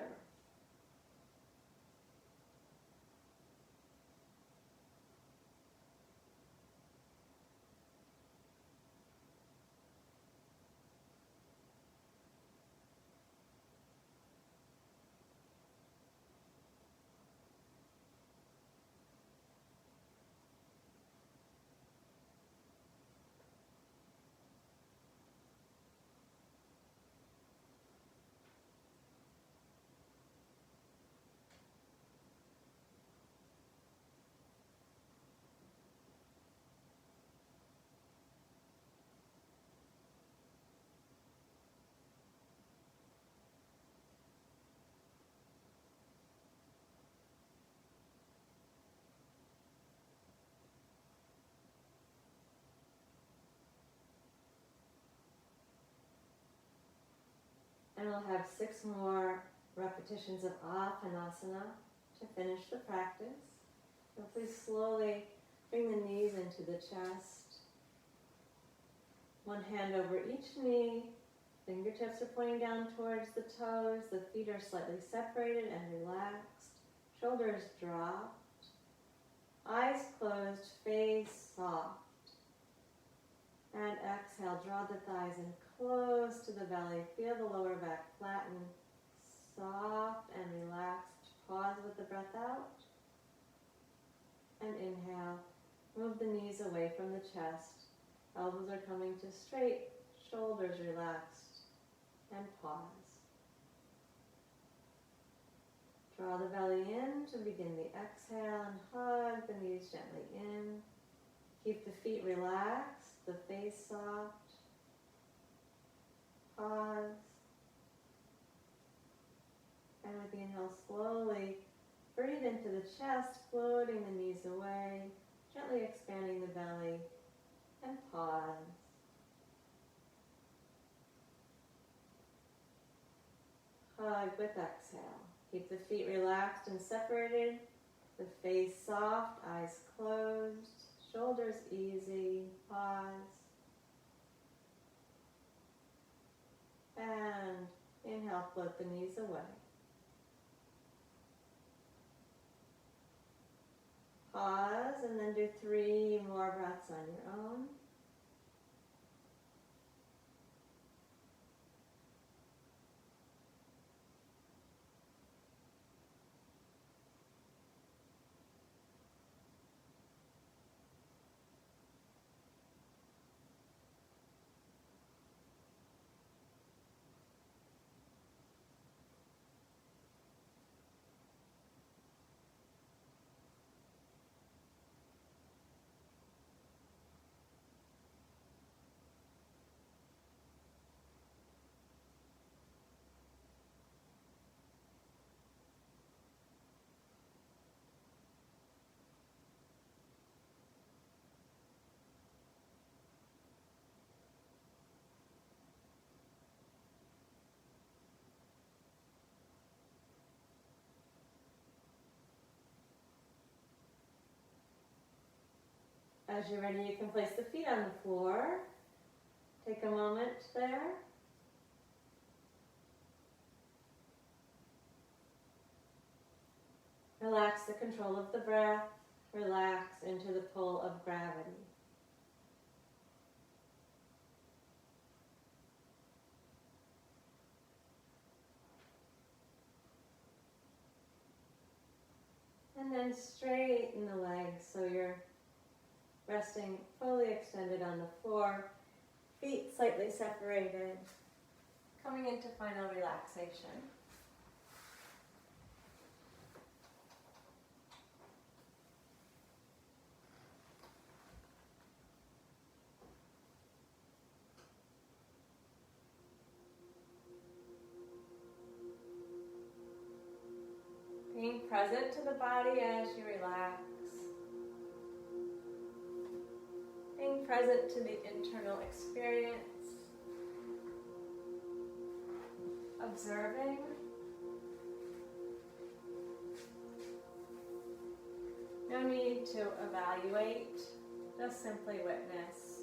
And we'll have 6 more repetitions of Apanasana to finish the practice. So please slowly bring the knees into the chest. One hand over each knee. Fingertips are pointing down towards the toes. The feet are slightly separated and relaxed. Shoulders dropped. Eyes closed, face soft. And exhale, draw the thighs in close to the belly. Feel the lower back flatten, soft and relaxed. Pause with the breath out. And inhale. Move the knees away from the chest. Elbows are coming to straight, shoulders relaxed. And pause. Draw the belly in to begin the exhale and hug the knees gently in. Keep the feet relaxed, the face soft. Pause. And with the inhale, slowly breathe into the chest, floating the knees away, gently expanding the belly, and pause. Hug with exhale. Keep the feet relaxed and separated, the face soft, eyes closed, shoulders easy. Pause. And inhale, float the knees away. Pause and then do 3 more breaths on your own. As you're ready, you can place the feet on the floor. Take a moment there. Relax the control of the breath. Relax into the pull of gravity. And then straighten the legs so you're resting fully extended on the floor, feet slightly separated, coming into final relaxation. Being present to the body as you relax. Being present to the internal experience. Observing. No need to evaluate, just simply witness.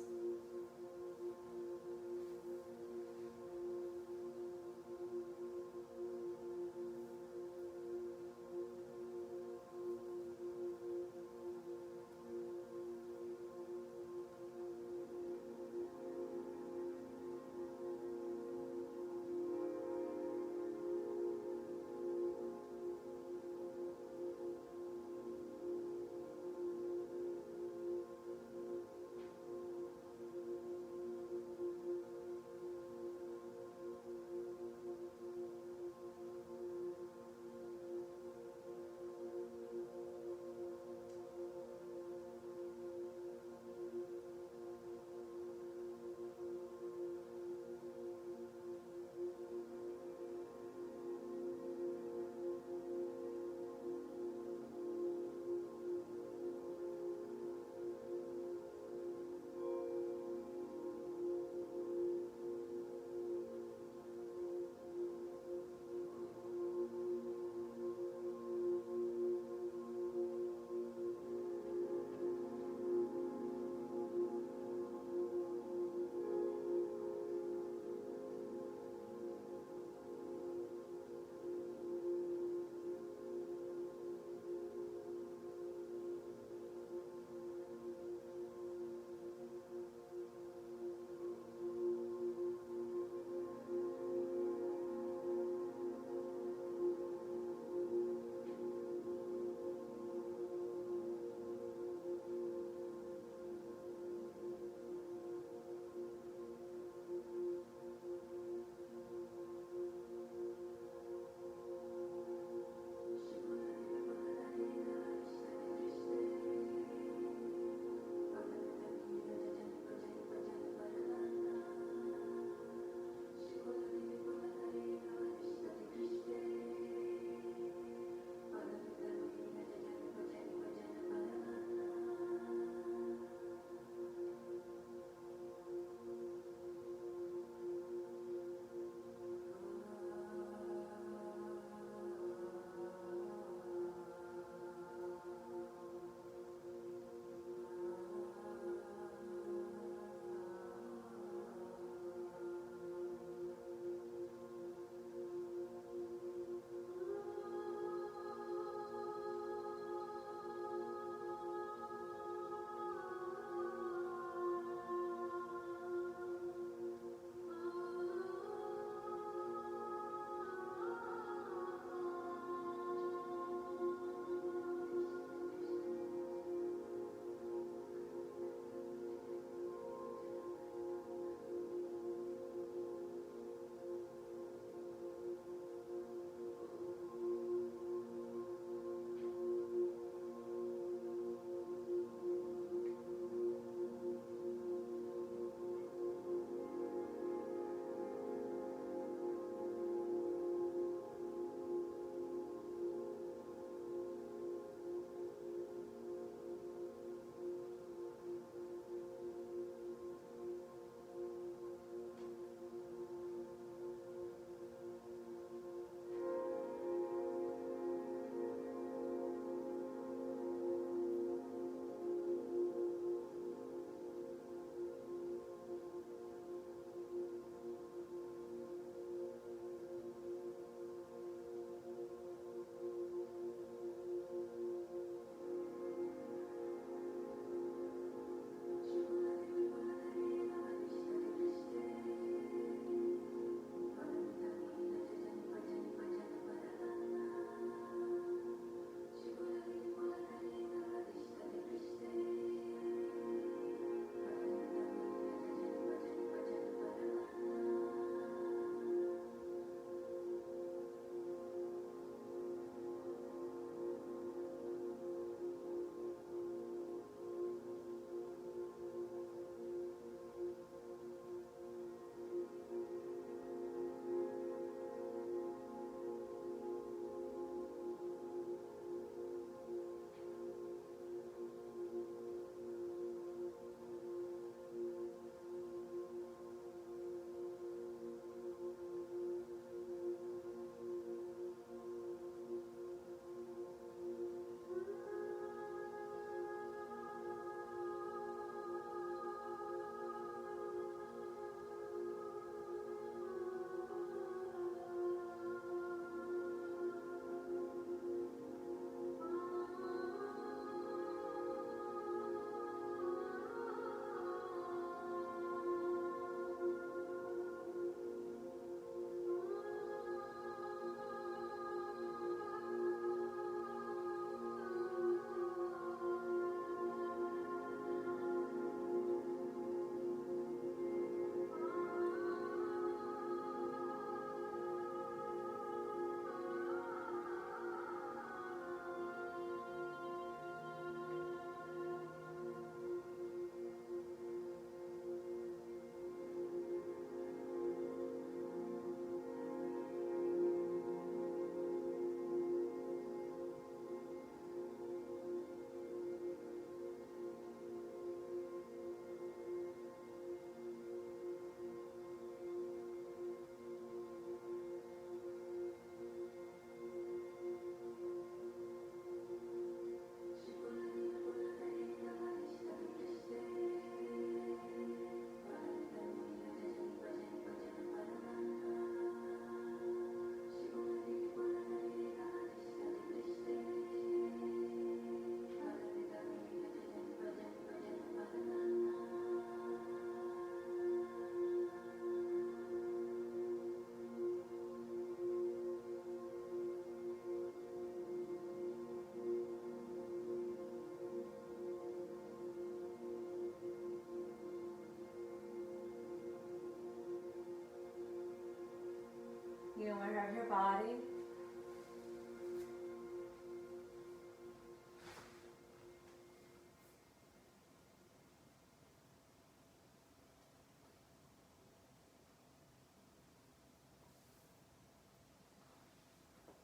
Humor of your body.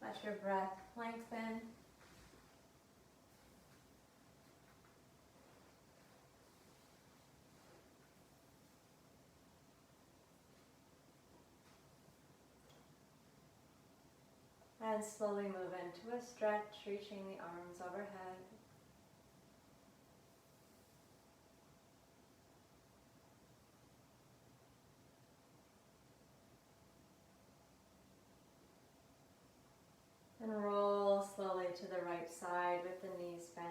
Let your breath lengthen. And slowly move into a stretch, reaching the arms overhead. And roll slowly to the right side with the knees bent.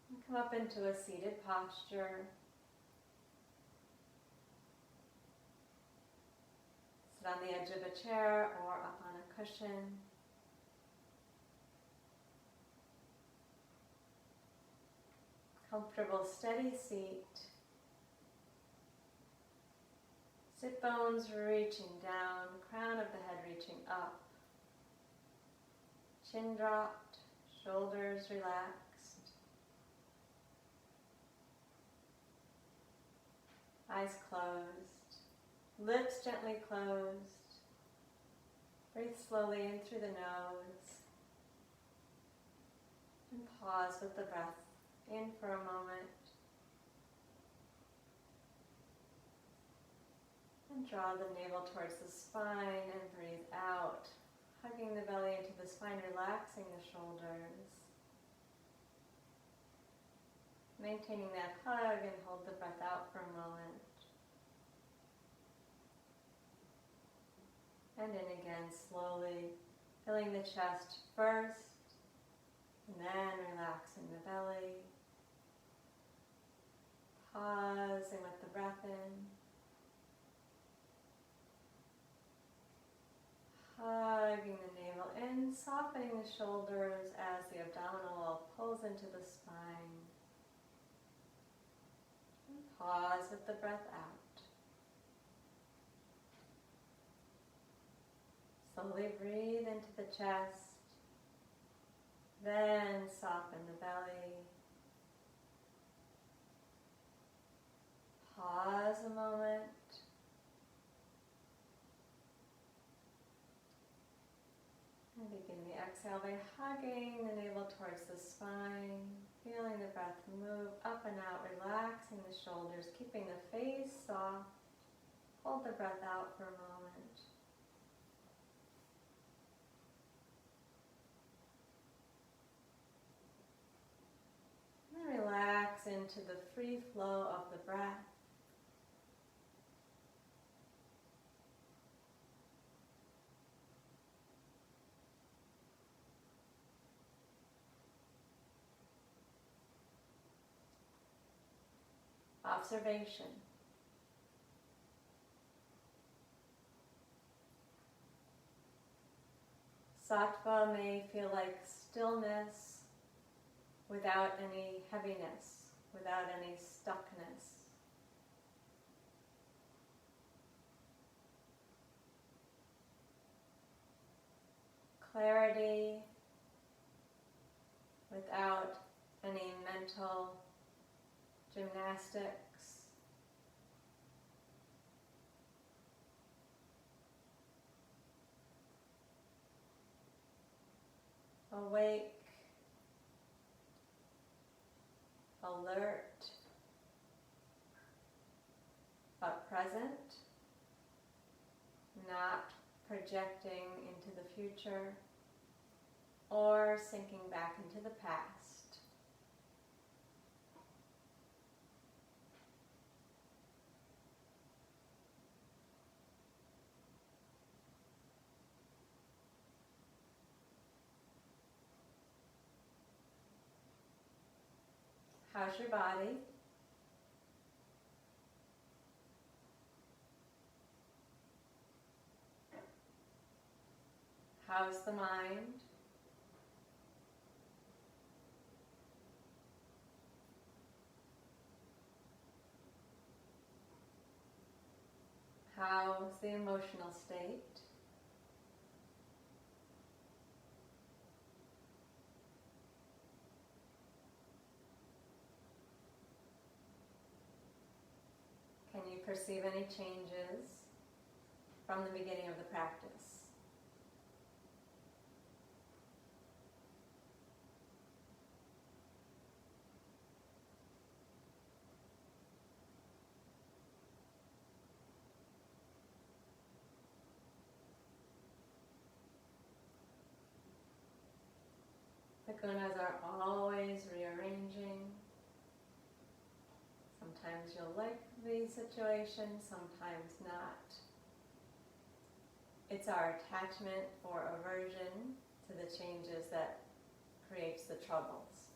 And come up into a seated posture. Sit on the edge of a chair or up on a cushion. Comfortable, steady seat. Sit bones reaching down, crown of the head reaching up. Chin dropped, shoulders relaxed. Eyes closed. Lips gently closed. Breathe slowly in through the nose. And pause with the breath in for a moment. And draw the navel towards the spine and breathe out, hugging the belly into the spine, relaxing the shoulders. Maintaining that hug and hold the breath out for a moment. And in again, slowly, filling the chest first, and then relaxing the belly. Pausing with the breath in. Hugging the navel in, softening the shoulders as the abdominal wall pulls into the spine. And pause with the breath out. Slowly breathe into the chest, then soften the belly. Pause a moment. And begin the exhale by hugging the navel towards the spine, feeling the breath move up and out, relaxing the shoulders, keeping the face soft. Hold the breath out for a moment. And relax into the free flow of the breath. Observation. Sattva may feel like stillness without any heaviness, without any stuckness. Clarity without any mental gymnastics. Awake, alert, but present, not projecting into the future or sinking back into the past. How's your body? How's the mind? how's the emotional state? Can you perceive any changes from the beginning of the practice? The gunas are always rearranging. Sometimes you'll like the situation, sometimes not. It's our attachment or aversion to the changes that creates the troubles.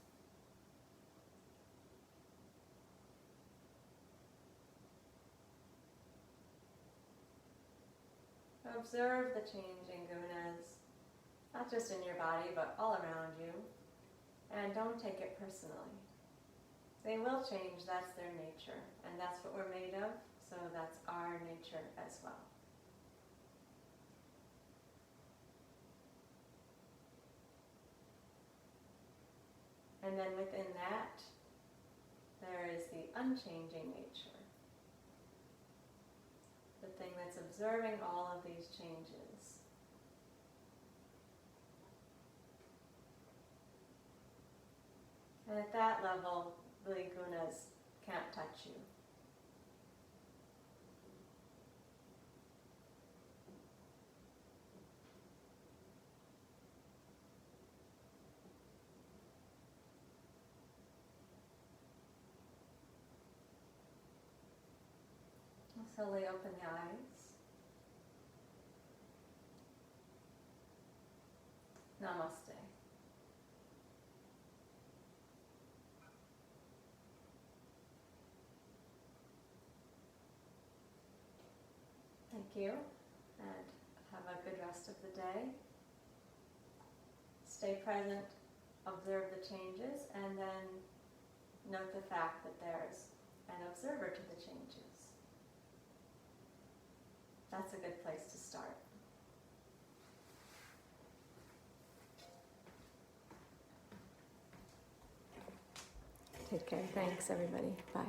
Observe the changing gunas, not just in your body, but all around you. And don't take it personally. They will change, that's their nature. And that's what we're made of, so that's our nature as well. And then within that, there is the unchanging nature. The thing that's observing all of these changes. And at that level, the gunas can't touch you. Slowly open the eyes. Namaste. Thank you, and have a good rest of the day. Stay present, observe the changes, and then note the fact that there's an observer to the changes. That's a good place to start. Take care. Thanks, everybody. Bye.